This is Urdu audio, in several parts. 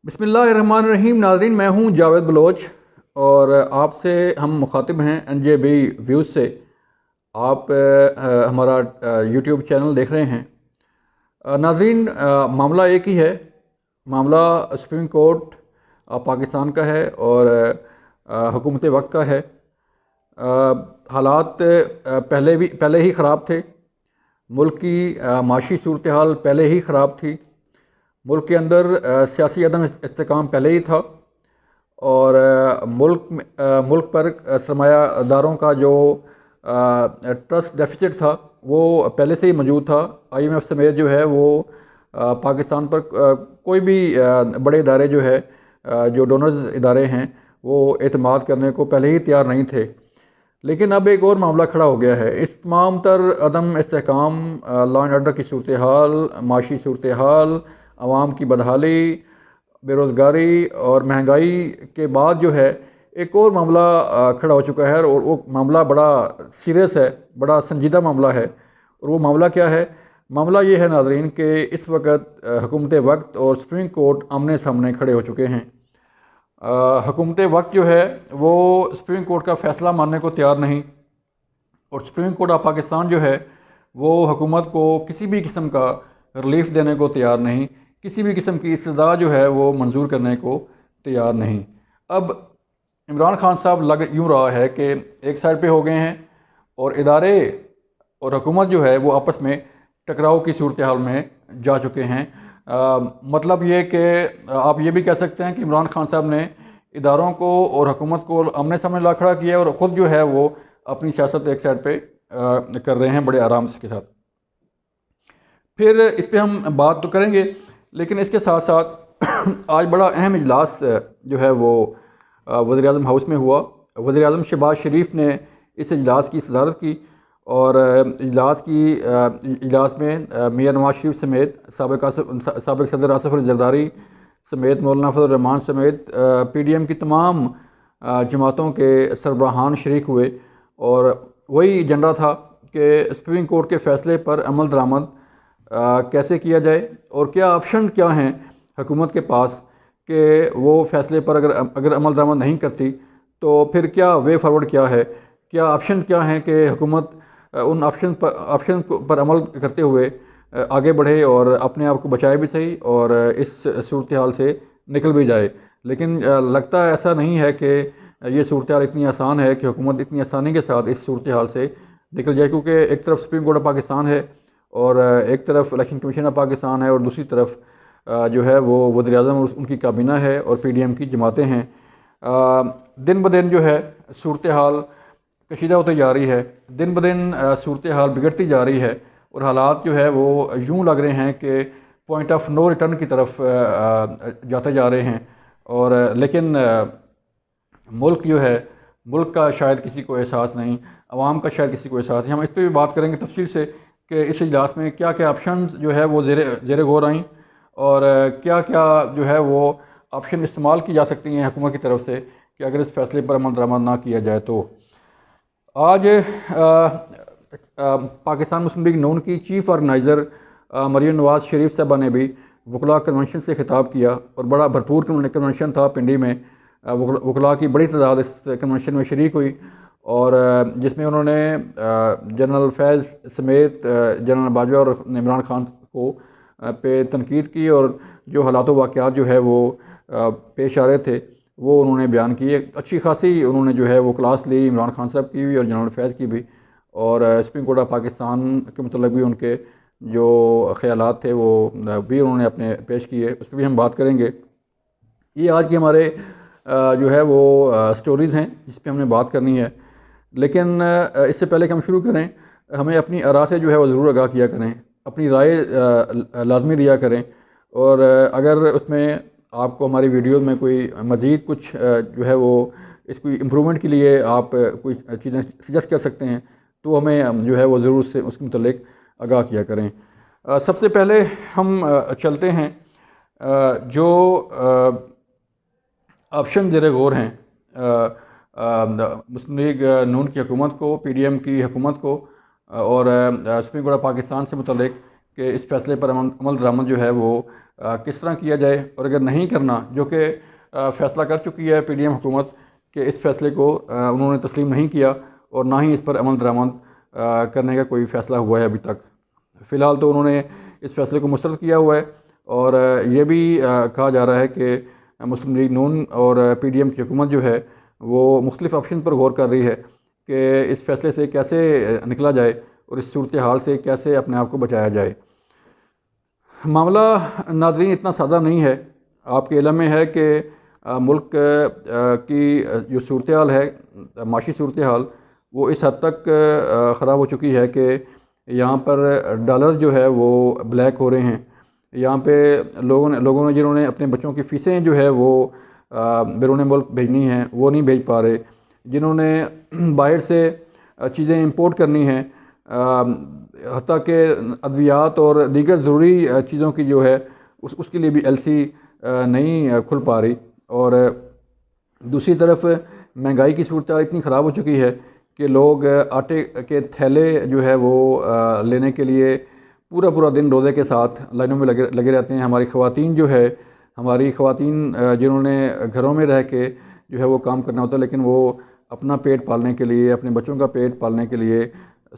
بسم اللہ الرحمن الرحیم۔ ناظرین، میں ہوں جاوید بلوچ اور آپ سے ہم مخاطب ہیں این جے بی ویوز سے۔ آپ ہمارا یوٹیوب چینل دیکھ رہے ہیں۔ ناظرین، معاملہ ایک ہی ہے۔ معاملہ سپریم کورٹ پاکستان کا ہے اور حکومت وقت کا ہے۔ حالات پہلے ہی خراب تھے۔ ملک کی معاشی صورتحال پہلے ہی خراب تھی۔ ملک کے اندر سیاسی عدم استحکام پہلے ہی تھا اور ملک پر سرمایہ داروں کا جو ٹرسٹ ڈیفیسٹ تھا وہ پہلے سے ہی موجود تھا۔ آئی ایم ایف سمیت جو ہے وہ پاکستان پر کوئی بھی بڑے ادارے جو ہے جو ڈونرز ادارے ہیں وہ اعتماد کرنے کو پہلے ہی تیار نہیں تھے۔ لیکن اب ایک اور معاملہ کھڑا ہو گیا ہے۔ اس تمام تر عدم استحکام، لا اینڈ آرڈر کی صورتحال، معاشی صورتحال، عوام کی بدحالی، بے روزگاری اور مہنگائی کے بعد جو ہے ایک اور معاملہ کھڑا ہو چکا ہے، اور وہ معاملہ بڑا سیریس ہے، بڑا سنجیدہ معاملہ ہے۔ اور وہ معاملہ کیا ہے؟ معاملہ یہ ہے ناظرین کہ اس وقت حکومت وقت اور سپریم کورٹ آمنے سامنے کھڑے ہو چکے ہیں۔ حکومت وقت جو ہے وہ سپریم کورٹ کا فیصلہ ماننے کو تیار نہیں، اور سپریم کورٹ آف پاکستان جو ہے وہ حکومت کو کسی بھی قسم کا ریلیف دینے کو تیار نہیں، کسی بھی قسم کی استدعا جو ہے وہ منظور کرنے کو تیار نہیں۔ اب عمران خان صاحب لگ یوں رہا ہے کہ ایک سائڈ پہ ہو گئے ہیں اور ادارے اور حکومت جو ہے وہ آپس میں ٹکراؤ کی صورتحال میں جا چکے ہیں۔ مطلب یہ کہ آپ یہ بھی کہہ سکتے ہیں کہ عمران خان صاحب نے اداروں کو اور حکومت کو آمنے سامنے لا کھڑا کیا ہے، اور خود جو ہے وہ اپنی سیاست ایک سائڈ پہ کر رہے ہیں بڑے آرام سے کے ساتھ۔ پھر اس پہ ہم بات تو کریں گے، لیکن اس کے ساتھ ساتھ آج بڑا اہم اجلاس جو ہے وہ وزیر اعظم ہاؤس میں ہوا۔ وزیر اعظم شہباز شریف نے اس اجلاس کی صدارت کی، اور اجلاس میں میاں نواز شریف سمیت سابق صدر آصف علی زرداری سمیت مولانا فضل الرحمان سمیت پی ڈی ایم کی تمام جماعتوں کے سربراہان شریک ہوئے، اور وہی ایجنڈا تھا کہ سپریم کورٹ کے فیصلے پر عمل درآمد کیسے کیا جائے، اور کیا آپشن کیا ہیں حکومت کے پاس کہ وہ فیصلے پر اگر عمل درآمد نہیں کرتی تو پھر کیا وے فارورڈ کیا ہے، کیا آپشن کیا ہیں کہ حکومت ان آپشن پر عمل کرتے ہوئے آگے بڑھے اور اپنے آپ کو بچائے بھی صحیح اور اس صورتحال سے نکل بھی جائے۔ لیکن لگتا ہے ایسا نہیں ہے کہ یہ صورتحال اتنی آسان ہے کہ حکومت اتنی آسانی کے ساتھ اس صورتحال سے نکل جائے، کیونکہ ایک طرف سپریم کورٹ آف پاکستان ہے اور ایک طرف الیکشن کمیشن آف پاکستان ہے، اور دوسری طرف جو ہے وہ وزیر اعظم اور ان کی کابینہ ہے اور پی ڈی ایم کی جماعتیں ہیں۔ دن بدن جو ہے صورتحال کشیدہ ہوتی جا رہی ہے، دن بدن صورتحال بگڑتی جا رہی ہے، اور حالات جو ہے وہ یوں لگ رہے ہیں کہ پوائنٹ آف نو ریٹرن کی طرف جاتے جا رہے ہیں۔ اور لیکن ملک جو ہے، ملک کا شاید کسی کو احساس نہیں، عوام کا شاید کسی کو احساس نہیں۔ ہم اس پہ بھی بات کریں گے تفصیل سے کہ اس اجلاس میں کیا کیا آپشنز جو ہے وہ زیر غور آئیں، اور کیا کیا جو ہے وہ آپشن استعمال کی جا سکتی ہیں حکومت کی طرف سے کہ اگر اس فیصلے پر عمل درآمد نہ کیا جائے تو۔ آج پاکستان مسلم لیگ نون کی چیف آرگنائزر مریم نواز شریف صاحبہ نے بھی وکلاء کنونشن سے خطاب کیا، اور بڑا بھرپور کنونشن تھا پنڈی میں۔ وکلاء کی بڑی تعداد اس کنونشن میں شریک ہوئی، اور جس میں انہوں نے جنرل فیض سمیت جنرل باجوہ اور عمران خان کو پہ تنقید کی، اور جو حالات و واقعات جو ہے وہ پیش آ رہے تھے وہ انہوں نے بیان کیے۔ اچھی خاصی انہوں نے جو ہے وہ کلاس لی عمران خان صاحب کی بھی اور جنرل فیض کی بھی، اور سپریم کورٹ آف پاکستان کے متعلق بھی ان کے جو خیالات تھے وہ بھی انہوں نے اپنے پیش کیے، اس پہ بھی ہم بات کریں گے۔ یہ آج کے ہمارے جو ہے وہ سٹوریز ہیں جس پہ ہم نے بات کرنی ہے، لیکن اس سے پہلے کہ ہم شروع کریں، ہمیں اپنی آراء سے جو ہے وہ ضرور آگاہ کیا کریں، اپنی رائے لازمی دیا کریں، اور اگر اس میں آپ کو ہماری ویڈیوز میں کوئی مزید کچھ جو ہے وہ اس کو امپرومنٹ کے لیے آپ کوئی چیزیں سجیسٹ کر سکتے ہیں تو ہمیں جو ہے وہ ضرور سے اس کے متعلق آگاہ کیا کریں۔ سب سے پہلے ہم چلتے ہیں جو آپشن زیر غور ہیں مسلم لیگ نون کی حکومت کو، پی ڈی ایم کی حکومت کو اور سپریم کورٹ آف پاکستان سے متعلق کہ اس فیصلے پر عمل درآمد جو ہے وہ کس طرح کیا جائے، اور اگر نہیں کرنا، جو کہ فیصلہ کر چکی ہے پی ڈی ایم حکومت کہ اس فیصلے کو انہوں نے تسلیم نہیں کیا اور نہ ہی اس پر عمل درآمد کرنے کا کوئی فیصلہ ہوا ہے ابھی تک۔ فی الحال تو انہوں نے اس فیصلے کو مسترد کیا ہوا ہے، اور یہ بھی کہا جا رہا ہے کہ مسلم لیگ نون اور پی ڈی ایم کی حکومت جو ہے وہ مختلف آپشن پر غور کر رہی ہے کہ اس فیصلے سے کیسے نکلا جائے اور اس صورتحال سے کیسے اپنے آپ کو بچایا جائے۔ معاملہ ناظرین اتنا سادہ نہیں ہے۔ آپ کے علم میں ہے کہ ملک کی جو صورتحال ہے، معاشی صورتحال، وہ اس حد تک خراب ہو چکی ہے کہ یہاں پر ڈالر جو ہے وہ بلیک ہو رہے ہیں۔ یہاں پہ لوگوں نے جنہوں نے اپنے بچوں کی فیسیں جو ہے وہ بیرون ملک بھیجنی ہیں، وہ نہیں بھیج پا رہے۔ جنہوں نے باہر سے چیزیں امپورٹ کرنی ہیں، حتیٰ کہ ادویات اور دیگر ضروری چیزوں کی جو ہے اس کے لیے بھی ایل سی نہیں کھل پا رہی، اور دوسری طرف مہنگائی کی صورتحال اتنی خراب ہو چکی ہے کہ لوگ آٹے کے تھیلے جو ہے وہ لینے کے لیے پورا دن روزے کے ساتھ لائنوں میں لگے رہتے ہیں۔ ہماری خواتین جنہوں نے گھروں میں رہ کے جو ہے وہ کام کرنا ہوتا ہے، لیکن وہ اپنا پیٹ پالنے کے لیے، اپنے بچوں کا پیٹ پالنے کے لیے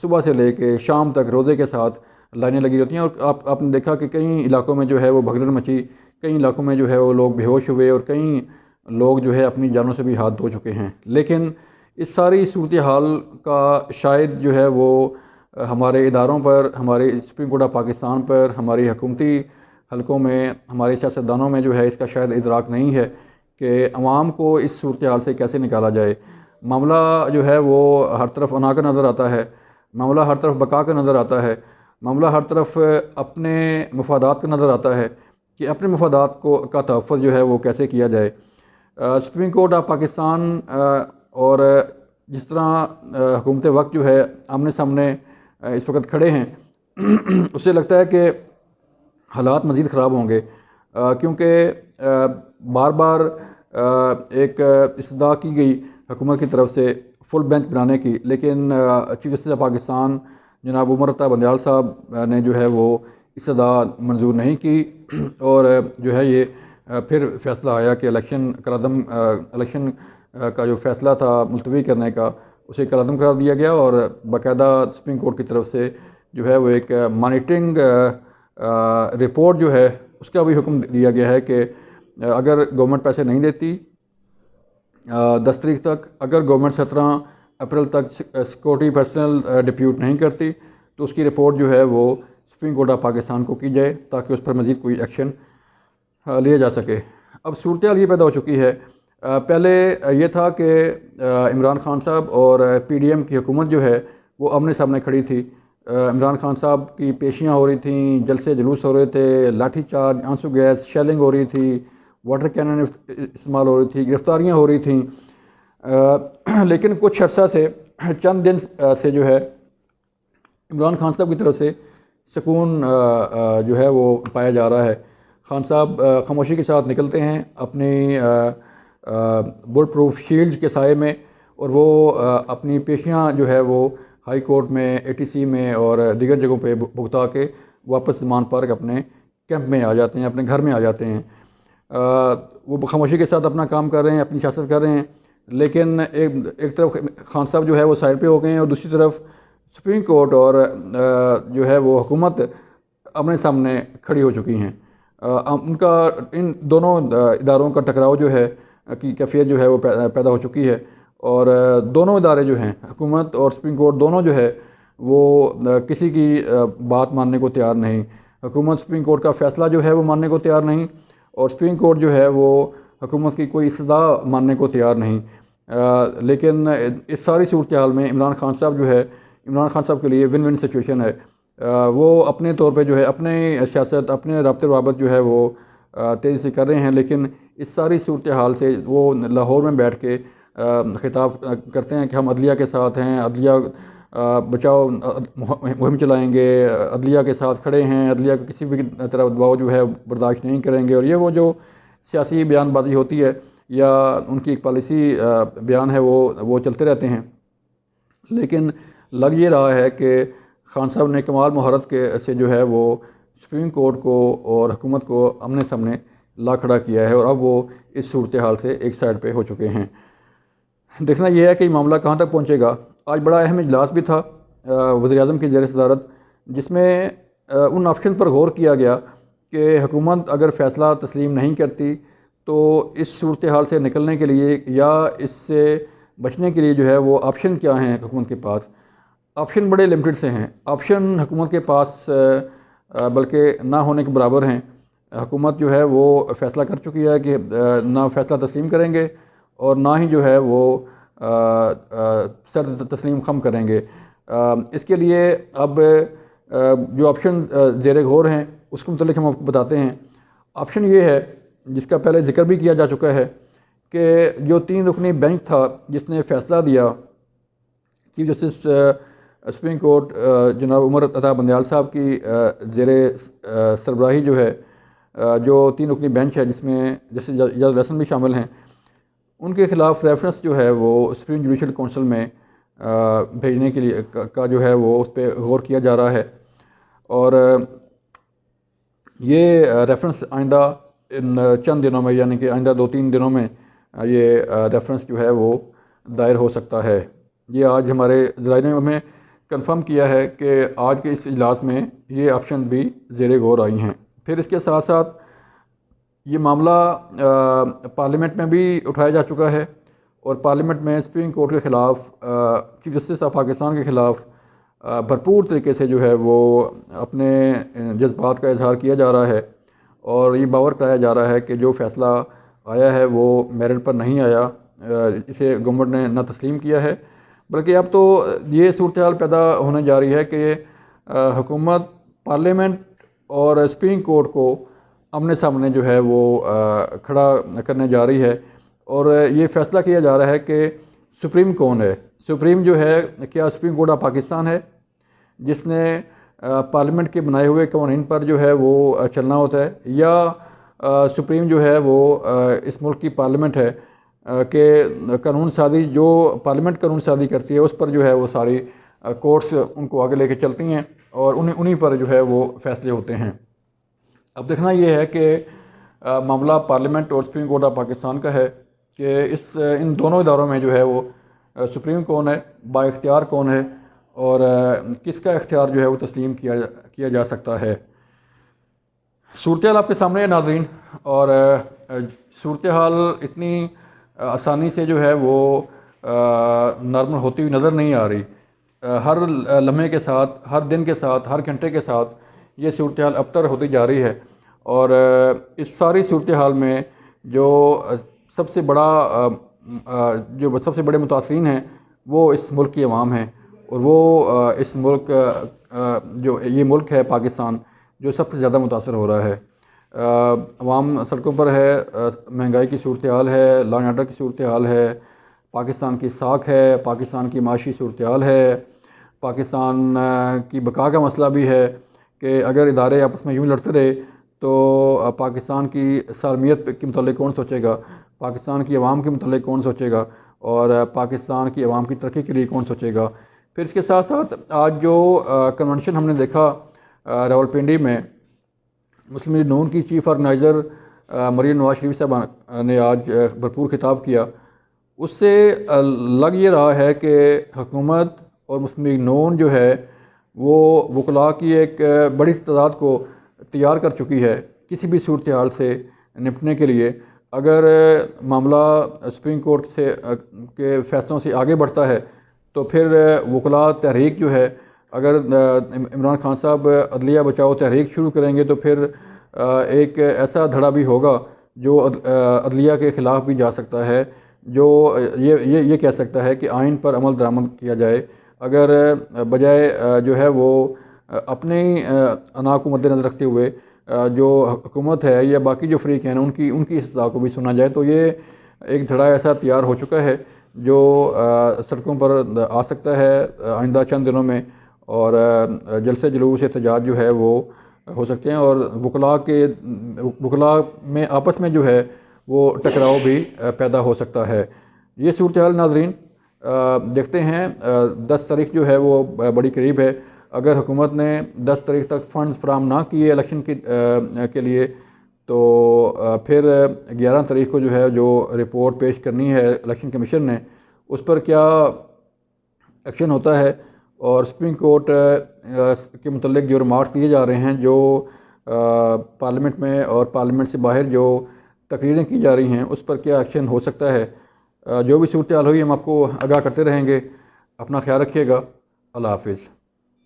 صبح سے لے کے شام تک روزے کے ساتھ لائنیں لگی ہوتی ہیں، اور آپ نے دیکھا کہ کئی علاقوں میں جو ہے وہ بھگدڑ مچی، کئی علاقوں میں جو ہے وہ لوگ بے ہوش ہوئے، اور کئی لوگ جو ہے اپنی جانوں سے بھی ہاتھ دھو چکے ہیں۔ لیکن اس ساری صورتحال کا شاید جو ہے وہ ہمارے اداروں پر، ہمارے سپریم کورٹ آف پاکستان پر، ہماری حکومتی حلقوں میں، ہمارے سیاستدانوں میں جو ہے اس کا شاید ادراک نہیں ہے کہ عوام کو اس صورتحال سے کیسے نکالا جائے۔ معاملہ جو ہے وہ ہر طرف انا کا نظر آتا ہے، معاملہ ہر طرف بقا کا نظر آتا ہے، معاملہ ہر طرف اپنے مفادات کا نظر آتا ہے کہ اپنے مفادات کا تحفظ جو ہے وہ کیسے کیا جائے۔ سپریم کورٹ آف پاکستان اور جس طرح حکومت وقت جو ہے آمنے سامنے اس وقت کھڑے ہیں، اس سے لگتا ہے کہ حالات مزید خراب ہوں گے، کیونکہ بار بار ایک استدعا کی گئی حکومت کی طرف سے فل بینچ بنانے کی، لیکن چیف جسٹس آف پاکستان جناب عمر عطا بندیال صاحب نے جو ہے وہ استدعا منظور نہیں کی، اور جو ہے یہ پھر فیصلہ آیا کہ الیکشن کا جو فیصلہ تھا ملتوی کرنے کا، اسے کالعدم قرار دیا گیا، اور باقاعدہ سپریم کورٹ کی طرف سے جو ہے وہ ایک مانیٹرنگ رپورٹ جو ہے اس کا بھی حکم دیا گیا ہے کہ اگر گورنمنٹ پیسے نہیں دیتی 10 تاریخ تک، اگر گورنمنٹ 17 اپریل تک سیکورٹی پرسنل ڈپیوٹ نہیں کرتی، تو اس کی رپورٹ جو ہے وہ سپریم کورٹ آف پاکستان کو کی جائے تاکہ اس پر مزید کوئی ایکشن لیا جا سکے۔ اب صورتحال یہ پیدا ہو چکی ہے، پہلے یہ تھا کہ عمران خان صاحب اور پی ڈی ایم کی حکومت جو ہے وہ آمنے سامنے کھڑی تھی۔ عمران خان صاحب کی پیشیاں ہو رہی تھیں، جلسے جلوس ہو رہے تھے، لاٹھی چارج، آنسو گیس، شیلنگ ہو رہی تھی، واٹر کینن استعمال ہو رہی تھی، گرفتاریاں ہو رہی تھیں، لیکن کچھ عرصہ سے، چند دن سے جو ہے عمران خان صاحب کی طرف سے سکون جو ہے وہ پایا جا رہا ہے۔ خان صاحب خاموشی کے ساتھ نکلتے ہیں اپنی بل پروف شیلڈ کے سائے میں، اور وہ اپنی پیشیاں جو ہے وہ ہائی کورٹ میں، اے ٹی سی میں اور دیگر جگہوں پہ بھگتا کے واپس مان پارک اپنے کیمپ میں آ جاتے ہیں، اپنے گھر میں آ جاتے ہیں۔ وہ خاموشی کے ساتھ اپنا کام کر رہے ہیں، اپنی سیاست کر رہے ہیں، لیکن ایک طرف خان صاحب جو ہے وہ سائڈ پہ ہو گئے ہیں، اور دوسری طرف سپریم کورٹ اور جو ہے وہ حکومت آمنے سامنے کھڑی ہو چکی ہیں۔ ان دونوں اداروں کا ٹکراؤ جو ہے کی کیفیت جو ہے وہ پیدا ہو چکی ہے، اور دونوں ادارے جو ہیں، حکومت اور سپریم کورٹ، دونوں جو ہے وہ کسی کی بات ماننے کو تیار نہیں۔ حکومت سپریم کورٹ کا فیصلہ جو ہے وہ ماننے کو تیار نہیں، اور سپریم کورٹ جو ہے وہ حکومت کی کوئی استدعا ماننے کو تیار نہیں۔ لیکن اس ساری صورتحال میں عمران خان صاحب جو ہے، عمران خان صاحب کے لیے ون ون سچویشن ہے۔ وہ اپنے طور پہ جو ہے اپنے سیاست، اپنے رابطے روابط جو ہے وہ تیزی سے کر رہے ہیں، لیکن اس ساری صورتحال سے وہ لاہور میں بیٹھ کے خطاب کرتے ہیں کہ ہم عدلیہ کے ساتھ ہیں، عدلیہ بچاؤ مہم چلائیں گے، عدلیہ کے ساتھ کھڑے ہیں، عدلیہ کا کسی بھی طرح دباؤ جو ہے برداشت نہیں کریں گے، اور یہ وہ جو سیاسی بیان بازی ہوتی ہے یا ان کی ایک پالیسی بیان ہے وہ چلتے رہتے ہیں۔ لیکن لگ یہ رہا ہے کہ خان صاحب نے کمال مہارت سے جو ہے وہ سپریم کورٹ کو اور حکومت کو آمنے سامنے لا کھڑا کیا ہے، اور اب وہ اس صورتحال سے ایک سائڈ پہ ہو چکے ہیں۔ دیکھنا یہ ہے کہ یہ معاملہ کہاں تک پہنچے گا۔ آج بڑا اہم اجلاس بھی تھا وزیر اعظم کی زیر صدارت، جس میں ان آپشن پر غور کیا گیا کہ حکومت اگر فیصلہ تسلیم نہیں کرتی تو اس صورتحال سے نکلنے کے لیے یا اس سے بچنے کے لیے جو ہے وہ آپشن کیا ہیں حکومت کے پاس۔ آپشن بڑے لمیٹڈ سے ہیں، آپشن حکومت کے پاس بلکہ نہ ہونے کے برابر ہیں۔ حکومت جو ہے وہ فیصلہ کر چکی ہے کہ نہ فیصلہ تسلیم کریں گے اور نہ ہی جو ہے وہ سر تسلیم خم کریں گے۔ اس کے لیے اب جو آپشن زیر غور ہیں اس کے متعلق ہم آپ کو بتاتے ہیں۔ آپشن یہ ہے، جس کا پہلے ذکر بھی کیا جا چکا ہے، کہ جو 3 رکنی بینچ تھا جس نے فیصلہ دیا، چیف جسٹس سپریم کورٹ جناب عمر عطا بندیال صاحب کی زیر سربراہی جو ہے جو 3 رکنی بینچ ہے، جس میں جسٹس اعجاز احسن بھی شامل ہیں، ان کے خلاف ریفرنس جو ہے وہ سپریم جوڈیشل کونسل میں بھیجنے کے لیے کا جو ہے وہ اس پہ غور کیا جا رہا ہے، اور یہ ریفرنس آئندہ ان چند دنوں میں، یعنی کہ آئندہ 2-3 دنوں میں یہ ریفرنس جو ہے وہ دائر ہو سکتا ہے۔ یہ آج ہمارے ذرائع نے ہمیں کنفرم کیا ہے کہ آج کے اس اجلاس میں یہ آپشن بھی زیر غور آئی ہیں۔ پھر اس کے ساتھ ساتھ یہ معاملہ پارلیمنٹ میں بھی اٹھایا جا چکا ہے، اور پارلیمنٹ میں سپریم کورٹ کے خلاف چیف جسٹس آف پاکستان کے خلاف بھرپور طریقے سے جو ہے وہ اپنے جذبات کا اظہار کیا جا رہا ہے، اور یہ باور کرایا جا رہا ہے کہ جو فیصلہ آیا ہے وہ میرٹ پر نہیں آیا، اسے گورنمنٹ نے نہ تسلیم کیا ہے، بلکہ اب تو یہ صورتحال پیدا ہونے جا رہی ہے کہ حکومت پارلیمنٹ اور سپریم کورٹ کو آمنے سامنے جو ہے وہ کھڑا کرنے جا رہی ہے، اور یہ فیصلہ کیا جا رہا ہے کہ سپریم کون ہے۔ سپریم جو ہے، کیا سپریم کورٹ آف پاکستان ہے جس نے پارلیمنٹ کے بنائے ہوئے قوانین پر جو ہے وہ چلنا ہوتا ہے، یا سپریم جو ہے وہ اس ملک کی پارلیمنٹ ہے کہ قانون سازی جو پارلیمنٹ قانون سازی کرتی ہے اس پر جو ہے وہ ساری کورٹس ان کو آگے لے کے چلتی ہیں، اور انہیں پر جو ہے وہ فیصلے ہوتے ہیں۔ اب دیکھنا یہ ہے کہ معاملہ پارلیمنٹ اور سپریم کورٹ آف پاکستان کا ہے کہ ان دونوں اداروں میں جو ہے وہ سپریم کون ہے، با اختیار کون ہے، اور کس کا اختیار جو ہے وہ تسلیم کیا جا سکتا ہے۔ صورتحال آپ کے سامنے ہے ناظرین، اور صورتحال اتنی آسانی سے جو ہے وہ نارمل ہوتی ہوئی نظر نہیں آ رہی۔ ہر لمحے کے ساتھ، ہر دن کے ساتھ، ہر گھنٹے کے ساتھ یہ صورتحال ابتر ہوتی جا رہی ہے، اور اس ساری صورتحال میں جو سب سے بڑے متاثرین ہیں وہ اس ملک کی عوام ہیں، اور وہ اس ملک جو یہ ملک ہے پاکستان جو سب سے زیادہ متاثر ہو رہا ہے۔ عوام سڑکوں پر ہے، مہنگائی کی صورتحال ہے، لا اینڈ آرڈر کی صورتحال ہے، پاکستان کی ساکھ ہے، پاکستان کی معاشی صورتحال ہے، پاکستان کی بقا کا مسئلہ بھی ہے کہ اگر ادارے آپس میں یوں لڑتے رہے تو پاکستان کی سالمیت کے متعلق کون سوچے گا، پاکستان کی عوام کے متعلق کون سوچے گا، اور پاکستان کی عوام کی ترقی کے لیے کون سوچے گا۔ پھر اس کے ساتھ ساتھ آج جو کنونشن ہم نے دیکھا راولپنڈی میں، مسلم لیگ نون کی چیف آرگنائزر مریم نواز شریف صاحب نے آج بھرپور خطاب کیا، اس سے لگ یہ رہا ہے کہ حکومت اور مسلم لیگ نون جو ہے وہ وکلاء کی ایک بڑی تعداد کو تیار کر چکی ہے کسی بھی صورتحال سے نپٹنے کے لیے۔ اگر معاملہ سپریم کورٹ کے فیصلوں سے آگے بڑھتا ہے تو پھر وکلاء تحریک جو ہے، اگر عمران خان صاحب عدلیہ بچاؤ تحریک شروع کریں گے تو پھر ایک ایسا دھڑا بھی ہوگا جو عدلیہ کے خلاف بھی جا سکتا ہے، جو یہ کہہ سکتا ہے کہ آئین پر عمل درآمد کیا جائے، اگر بجائے جو ہے وہ اپنے انا کو مد نظر رکھتے ہوئے جو حکومت ہے یا باقی جو فریق ہیں ان کی استدعا کو بھی سنا جائے۔ تو یہ ایک دھڑا ایسا تیار ہو چکا ہے جو سڑکوں پر آ سکتا ہے آئندہ چند دنوں میں، اور جلسے جلوس احتجاج جو ہے وہ ہو سکتے ہیں، اور وکلاء میں آپس میں جو ہے وہ ٹکراؤ بھی پیدا ہو سکتا ہے۔ یہ صورتحال ناظرین دیکھتے ہیں، 10 تاریخ جو ہے وہ بڑی قریب ہے۔ اگر حکومت نے 10 تاریخ تک فنڈز فراہم نہ کیے الیکشن کے لیے تو پھر 11 تاریخ کو جو ہے جو رپورٹ پیش کرنی ہے الیکشن کمیشن نے اس پر کیا ایکشن ہوتا ہے، اور سپریم کورٹ کے متعلق جو ریمارکس دیے جا رہے ہیں، جو پارلیمنٹ میں اور پارلیمنٹ سے باہر جو تقریریں کی جا رہی ہیں، اس پر کیا ایکشن ہو سکتا ہے۔ جو بھی صورتحال ہوئی ہم آپ کو آگاہ کرتے رہیں گے۔ اپنا خیال رکھیے گا۔ اللہ حافظ۔